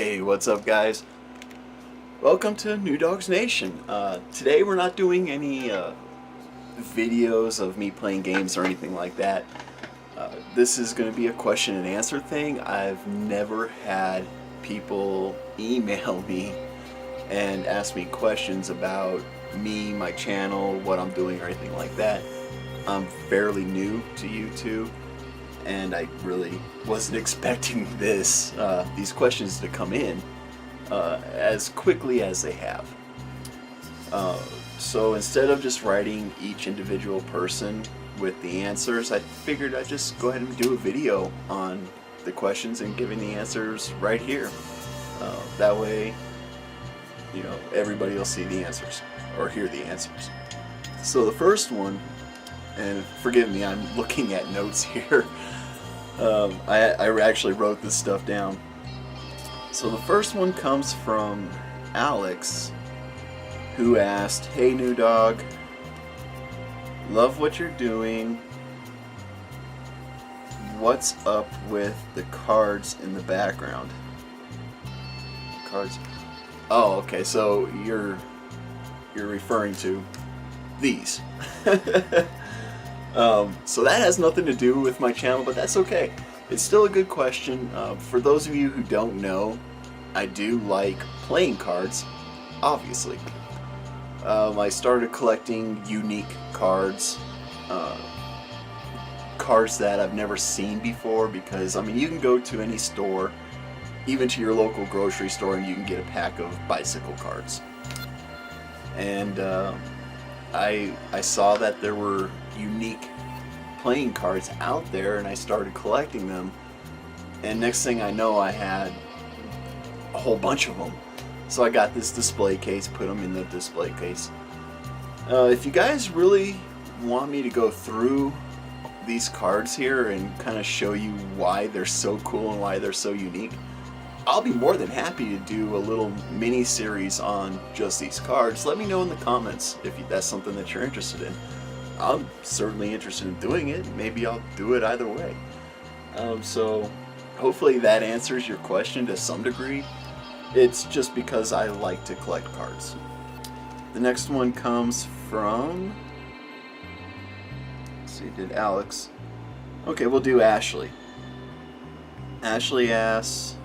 Hey, what's up guys? Welcome to Newdoggs Nation. Today we're not doing any videos of me playing games or anything like that. This is going to be a question and answer thing. I've never had people email me and ask me questions about me, my channel, what I'm doing or anything like that. I'm fairly new to YouTube, and I really wasn't expecting these questions to come in as quickly as they have. So instead of just writing each individual person with the answers, I figured I'd just go ahead and do a video on the questions and giving the answers right here. That way, you know, everybody will see the answers or hear the answers. So the first one, and forgive me, I'm looking at notes here. I actually wrote this stuff down. So the first one comes from Alex, who asked, "Hey Newdog, love what you're doing. What's up with the cards in the background?" Cards. Oh, okay. So you're referring to these. So that has nothing to do with my channel, but that's okay. It's still a good question. For those of you who don't know, I do like playing cards, obviously. I started collecting unique cards, cards that I've never seen before, because, I mean, you can go to any store, even to your local grocery store, and you can get a pack of bicycle cards. And I saw that there were unique playing cards out there, and I started collecting them, and next thing I know, I had a whole bunch of them. So I got this display case, put them in the display case. If you guys really want me to go through these cards here and kind of show you why they're so cool and why they're so unique, I'll be more than happy to do a little mini series on just these cards. Let me know in the comments if that's something that you're interested in. I'm certainly interested in doing it. Maybe I'll do it either way. So hopefully that answers your question to some degree. It's just because I like to collect cards. The next one comes from, let's see, did Alex? Okay, we'll do Ashley. Ashley asks,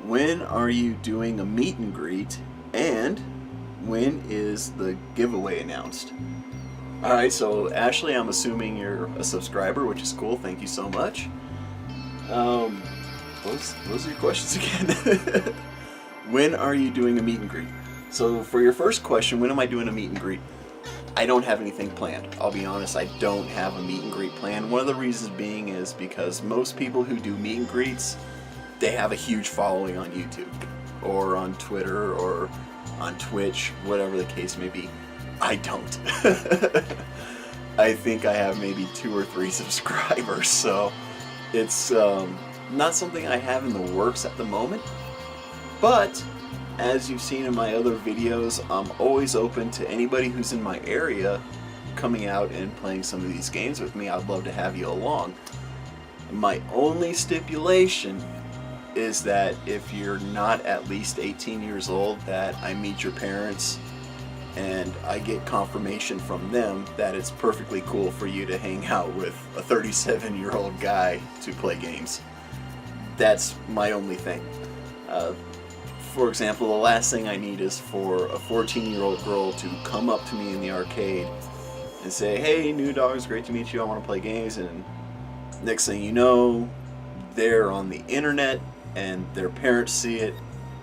when are you doing a meet and greet, and when is the giveaway announced? Alright, so Ashley, I'm assuming you're a subscriber, which is cool. Thank you so much. What are your questions again? When are you doing a meet and greet? So for your first question, when am I doing a meet and greet? I don't have anything planned. I'll be honest, I don't have a meet and greet planned. One of the reasons being is because most people who do meet and greets, they have a huge following on YouTube or on Twitter or on Twitch, whatever the case may be. I don't. I think I have maybe 2 or 3 subscribers, so it's not something I have in the works at the moment. But as you've seen in my other videos, I'm always open to anybody who's in my area coming out and playing some of these games with me. I'd love to have you along. My only stipulation is that if you're not at least 18 years old, that I meet your parents and I get confirmation from them that it's perfectly cool for you to hang out with a 37-year-old guy to play games. That's my only thing. For example, the last thing I need is for a 14-year-old girl to come up to me in the arcade and say, "Hey, Newdoggs, great to meet you, I want to play games," and next thing you know, they're on the internet and their parents see it,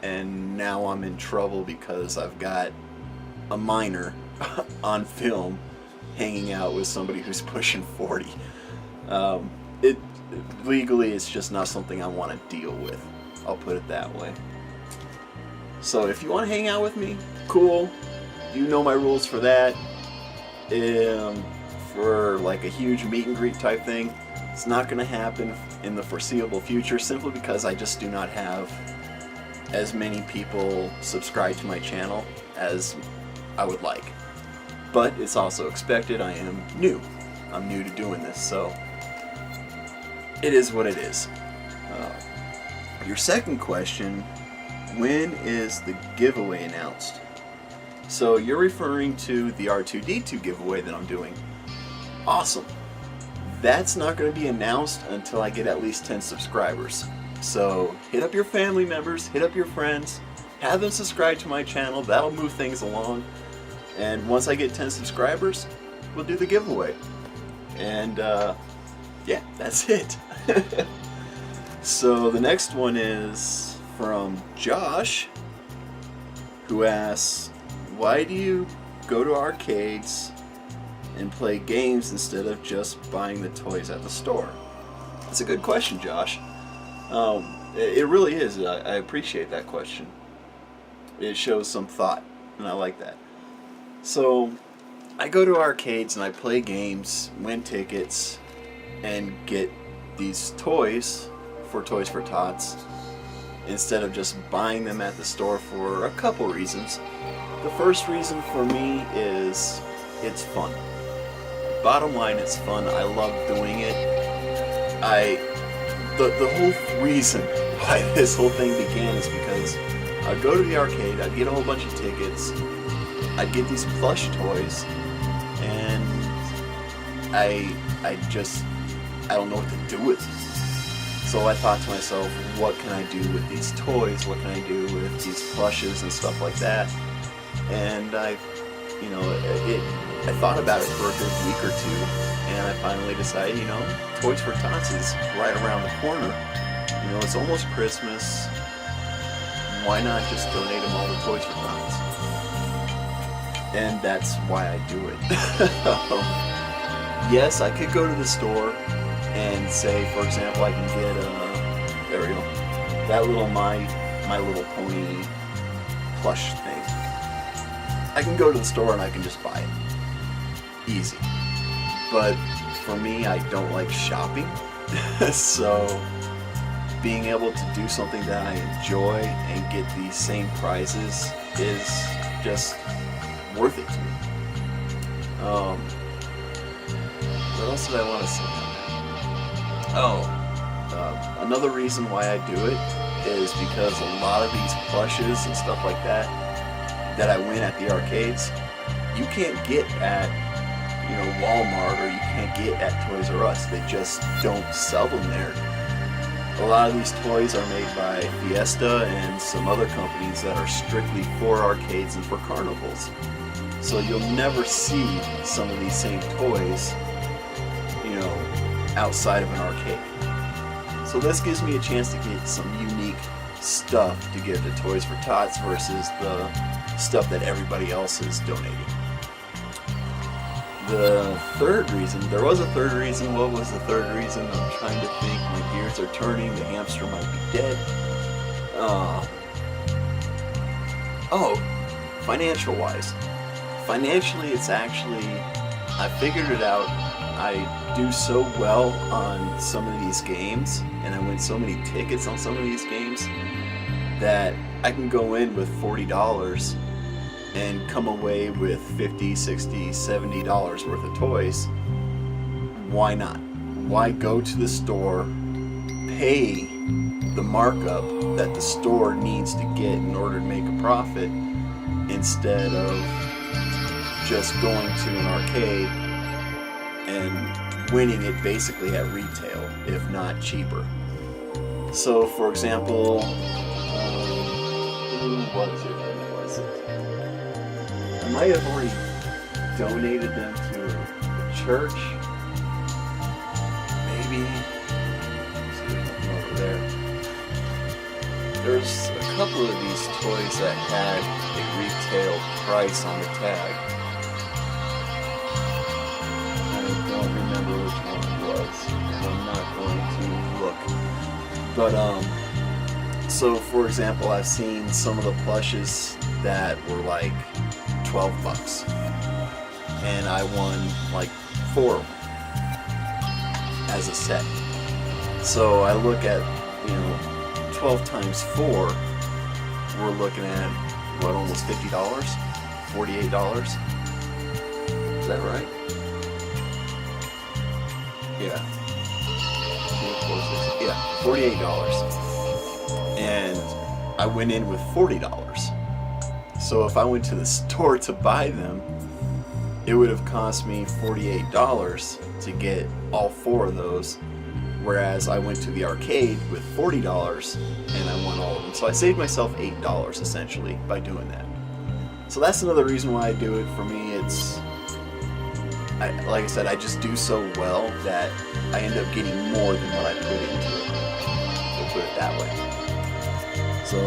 and now I'm in trouble because I've got a minor on film hanging out with somebody who's pushing 40. Legally, it's just not something I want to deal with. I'll put it that way. So if you want to hang out with me, cool. You know my rules for that. For like a huge meet and greet type thing, it's not going to happen in the foreseeable future, simply because I just do not have as many people subscribe to my channel as I would like. But it's also expected. I am new. I'm new to doing this, so it is what it is. Your second question When is the giveaway announced? So you're referring to the R2-D2 giveaway that I'm doing. Awesome. That's not going to be announced until I get at least 10 subscribers. So hit up your family members, hit up your friends, have them subscribe to my channel. That'll move things along. And once I get 10 subscribers, we'll do the giveaway. And yeah, that's it. So the next one is from Josh, who asks, why do you go to arcades and play games instead of just buying the toys at the store? That's a good question, Josh. It really is. I appreciate that question. It shows some thought, and I like that. So I go to arcades and I play games, win tickets, and get these toys for Toys for Tots instead of just buying them at the store for a couple reasons. The first reason for me is it's fun. Bottom line, it's fun. I love doing it. The whole reason why this whole thing began is because I'd go to the arcade, I'd get a whole bunch of tickets, I'd get these plush toys, and I don't know what to do with them. So I thought to myself, what can I do with these toys? What can I do with these plushes and stuff like that? And I thought about it for a good week or two, and I finally decided, Toys for Tots is right around the corner. It's almost Christmas. Why not just donate them all to Toys for Tots? And that's why I do it. Yes, I could go to the store and say, for example, I can get there we go, that little My Little Pony plush thing. I can go to the store and I can just buy it. Easy. But for me, I don't like shopping. So being able to do something that I enjoy and get the same prizes is just worth it to me. What else did I want to say? Another reason why I do it is because a lot of these plushes and stuff like that I win at the arcades, you can't get at Walmart, or you can't get at Toys R Us. They just don't sell them there. A lot of these toys are made by Fiesta and some other companies that are strictly for arcades and for carnivals. So you'll never see some of these same toys, outside of an arcade. So this gives me a chance to get some unique stuff to give to Toys for Tots versus the stuff that everybody else is donating. The third reason, there was a third reason. What was the third reason? I'm trying to think. My gears are turning. The hamster might be dead. Financial wise. Financially, it's actually, I figured it out. I do so well on some of these games, and I win so many tickets on some of these games, that I can go in with $40 and come away with $50, $60, $70 worth of toys. Why not? Why go to the store, pay the markup that the store needs to get in order to make a profit, instead of just going to an arcade and winning it basically at retail, if not cheaper. So, for example, who was it? I might have already donated them to a church. Maybe. See, there's nothing over there. There's a couple of these toys that had a retail price on the tag. I don't remember which one it was, and I'm not going to look. But so for example, I've seen some of the plushes that were like $12, and I won like 4 of them as a set. So I look at 12 times 4, we're looking at what, almost $50, $48. Is that right? Yeah. Yeah, $48. And I went in with $40. So if I went to the store to buy them, it would have cost me $48 to get all 4 of those, whereas I went to the arcade with $40 and I won all of them. So I saved myself $8 essentially by doing that. So that's another reason why I do it. For me, like I said, I just do so well that I end up getting more than what I put into it. We'll put it that way. So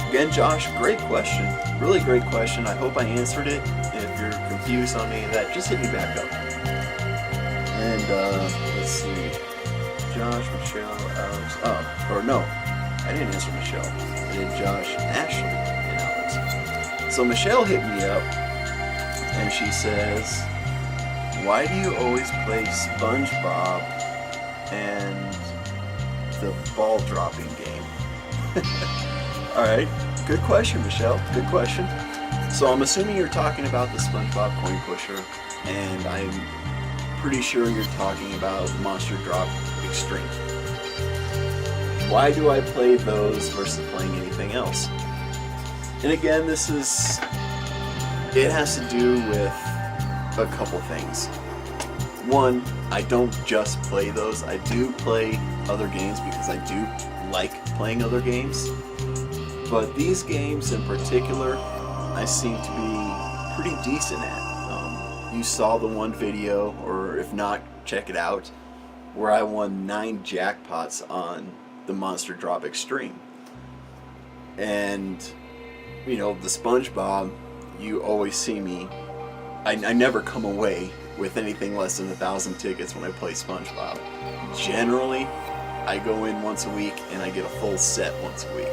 again, Josh, great question. Really great question. I hope I answered it. If you're confused on any of that, just hit me back up. And let's see. Josh, Michelle, Alex. Or no, I didn't answer Michelle. I did Josh, Ashley, and Alex. So Michelle hit me up and she says, why do you always play SpongeBob and the ball dropping game? Alright, good question, Michelle. Good question. So I'm assuming you're talking about the SpongeBob coin pusher, and I'm pretty sure you're talking about Monster Drop Extreme. Why do I play those versus playing anything else? And again, it has to do with a couple things. One, I don't just play those. I do play other games because I do like playing other games. But these games in particular, I seem to be pretty decent at. You saw the one video, or if not, check it out, where I won 9 jackpots on the Monster Drop Extreme. And, you know, the SpongeBob, you always see me, I never come away with anything less than 1,000 tickets when I play SpongeBob. Generally, I go in once a week and I get a full set once a week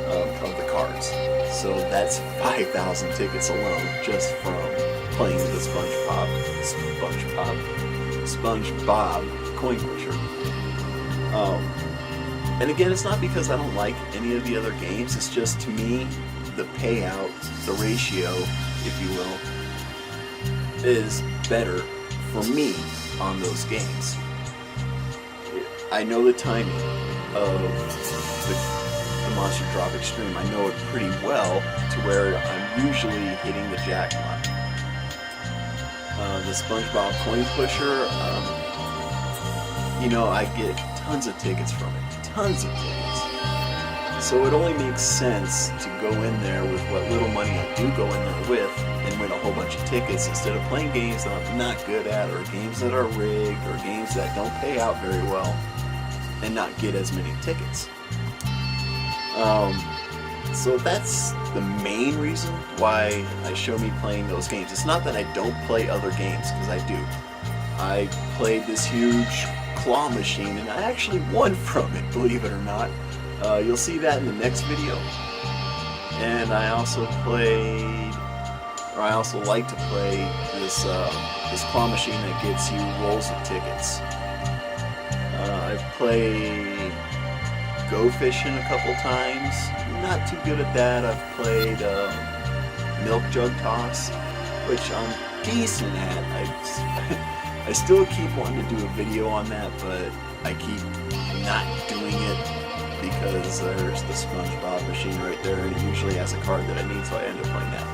of the cards. So that's 5,000 tickets alone just from playing the SpongeBob coin pusher. And again, it's not because I don't like any of the other games. It's just, to me, the payout, the ratio, if you will, is better for me on those games. I know the timing of the Monster Drop Extreme. I know it pretty well to where I'm usually hitting the jackpot. The SpongeBob coin pusher, you know, I get tons of tickets from it. Tons of tickets. So it only makes sense to go in there with what little money I do go in there with and win a whole bunch of tickets instead of playing games that I'm not good at, or games that are rigged, or games that don't pay out very well and not get as many tickets. So that's the main reason why I show me playing those games. It's not that I don't play other games, because I do. I played this huge claw machine and I actually won from it, believe it or not. You'll see that in the next video. And I also like to play this claw machine that gets you rolls of tickets. I've played Go Fishing a couple times. Not too good at that. I've played Milk Jug Toss, which I'm decent at. I still keep wanting to do a video on that, but I keep not doing it because there's the SpongeBob machine right there, and it usually has a card that I need, so I end up playing that.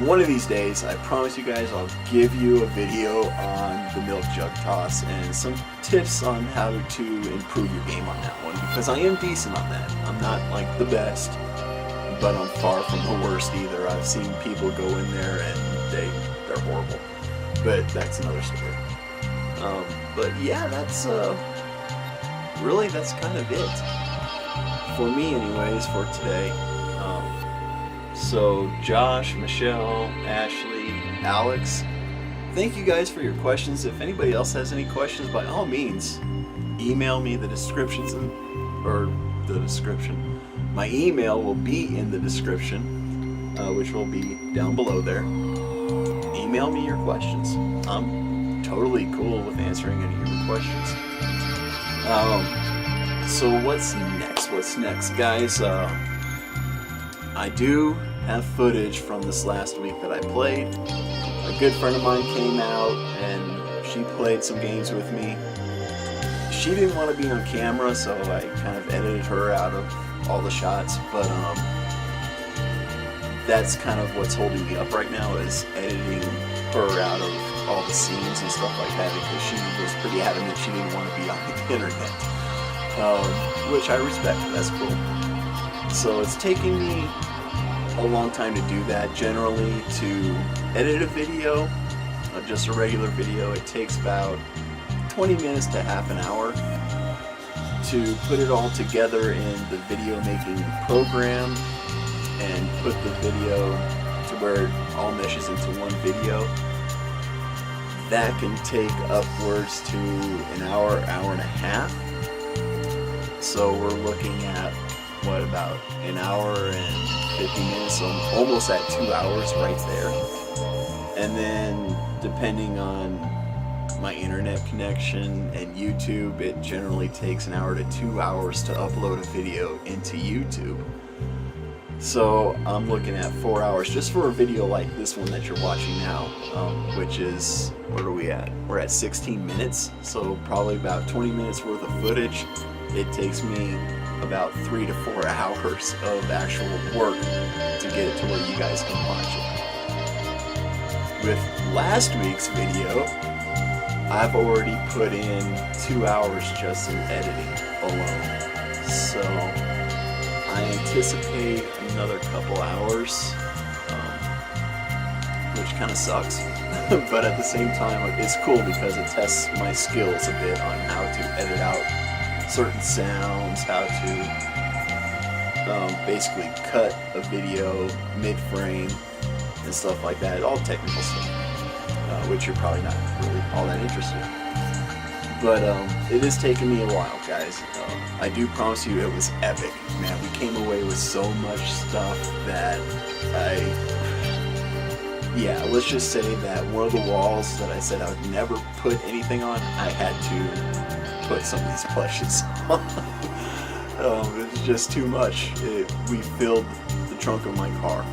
One of these days, I promise you guys, I'll give you a video on the Milk Jug Toss and some tips on how to improve your game on that one, because I am decent on that. I'm not like the best, but I'm far from the worst either. I've seen people go in there and they're horrible, but that's another story. But yeah, that's kind of it for me anyways for today. So Josh, Michelle, Ashley, Alex, thank you guys for your questions. If anybody else has any questions, by all means, email me. My email will be in the description, which will be down below there. Email me your questions. I'm totally cool with answering any of your questions. So what's next, guys? I do have footage from this last week that I played. A good friend of mine came out and she played some games with me. She didn't want to be on camera, so I kind of edited her out of all the shots, but that's kind of what's holding me up right now, is editing her out of all the scenes and stuff like that, because she was pretty adamant she didn't want to be on the internet, which I respect. That's cool. So it's taking me a long time to do that. Generally, to edit a video, just a regular video, it takes about 20 minutes to half an hour. To put it all together in the video making program and put the video to where it all meshes into one video, that can take upwards to an hour, hour and a half. So we're looking at, what, about an hour and 50 minutes, so almost at 2 hours right there. And then depending on my internet connection and YouTube, it generally takes an hour to 2 hours to upload a video into YouTube. So I'm looking at 4 hours just for a video like this one that you're watching now, which is, what are we at? We're at 16 minutes, so probably about 20 minutes worth of footage. It takes me about 3 to 4 hours of actual work to get it to where you guys can watch it. With last week's video, I've already put in 2 hours just in editing alone. So I anticipate another couple hours, which kind of sucks. But at the same time, it's cool because it tests my skills a bit on how to edit out certain sounds, how to basically cut a video mid-frame and stuff like that. All technical stuff. Which you're probably not really all that interested in. But it is taking me a while, guys. I do promise you it was epic. Man, we came away with so much stuff that yeah, let's just say that one of the walls that I said I would never put anything on, I had to put some of these plushes on. It's just too much. We filled the trunk of my car.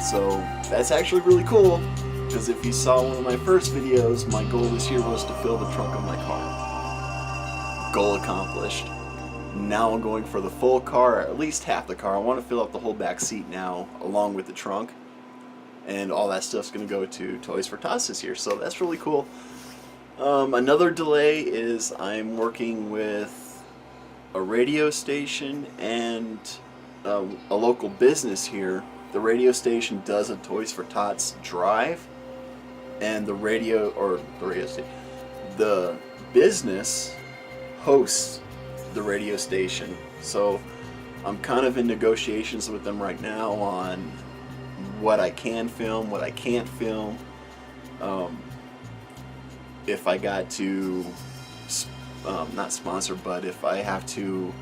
So that's actually really cool. Because if you saw one of my first videos, my goal this year was to fill the trunk of my car. Goal accomplished. Now I'm going for the full car, or at least half the car. I want to fill up the whole back seat now, along with the trunk. And all that stuff's going to go to Toys for Tots this year, so that's really cool. Another delay is I'm working with a radio station and a local business here. The radio station does a Toys for Tots drive, and the business hosts the radio station. So I'm kind of in negotiations with them right now on what I can film, what I can't film. If I got to, not sponsor, but if I have to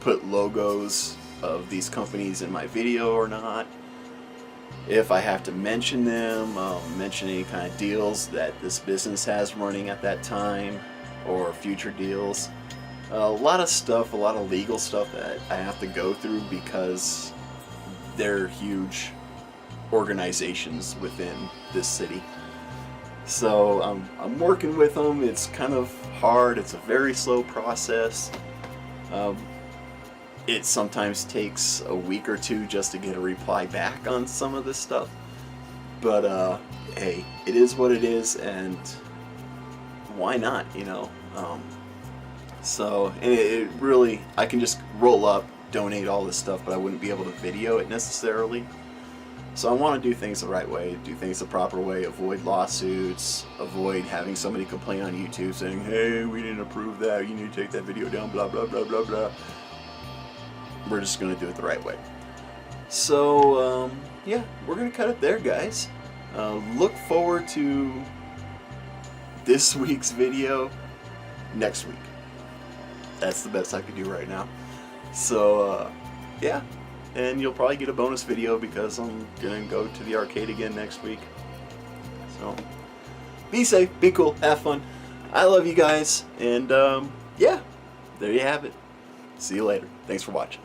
put logos of these companies in my video or not. If I have to mention them, mention any kind of deals that this business has running at that time, or future deals. A lot of stuff, a lot of legal stuff that I have to go through because they're huge organizations within this city. So I'm working with them. It's kind of hard. It's a very slow process. It sometimes takes a week or two just to get a reply back on some of this stuff. But hey, it is what it is, and why not, you know? So, and it really, I can just roll up, donate all this stuff, but I wouldn't be able to video it necessarily. So I want to do things the right way, do things the proper way, avoid lawsuits, avoid having somebody complain on YouTube saying, hey, we didn't approve that, you need to take that video down, blah, blah, blah, blah, blah. We're just going to do it the right way. So, yeah, we're going to cut it there, guys. Look forward to this week's video next week. That's the best I could do right now. So, yeah. And you'll probably get a bonus video because I'm going to go to the arcade again next week. So, be safe, be cool, have fun. I love you guys. And, yeah, there you have it. See you later. Thanks for watching.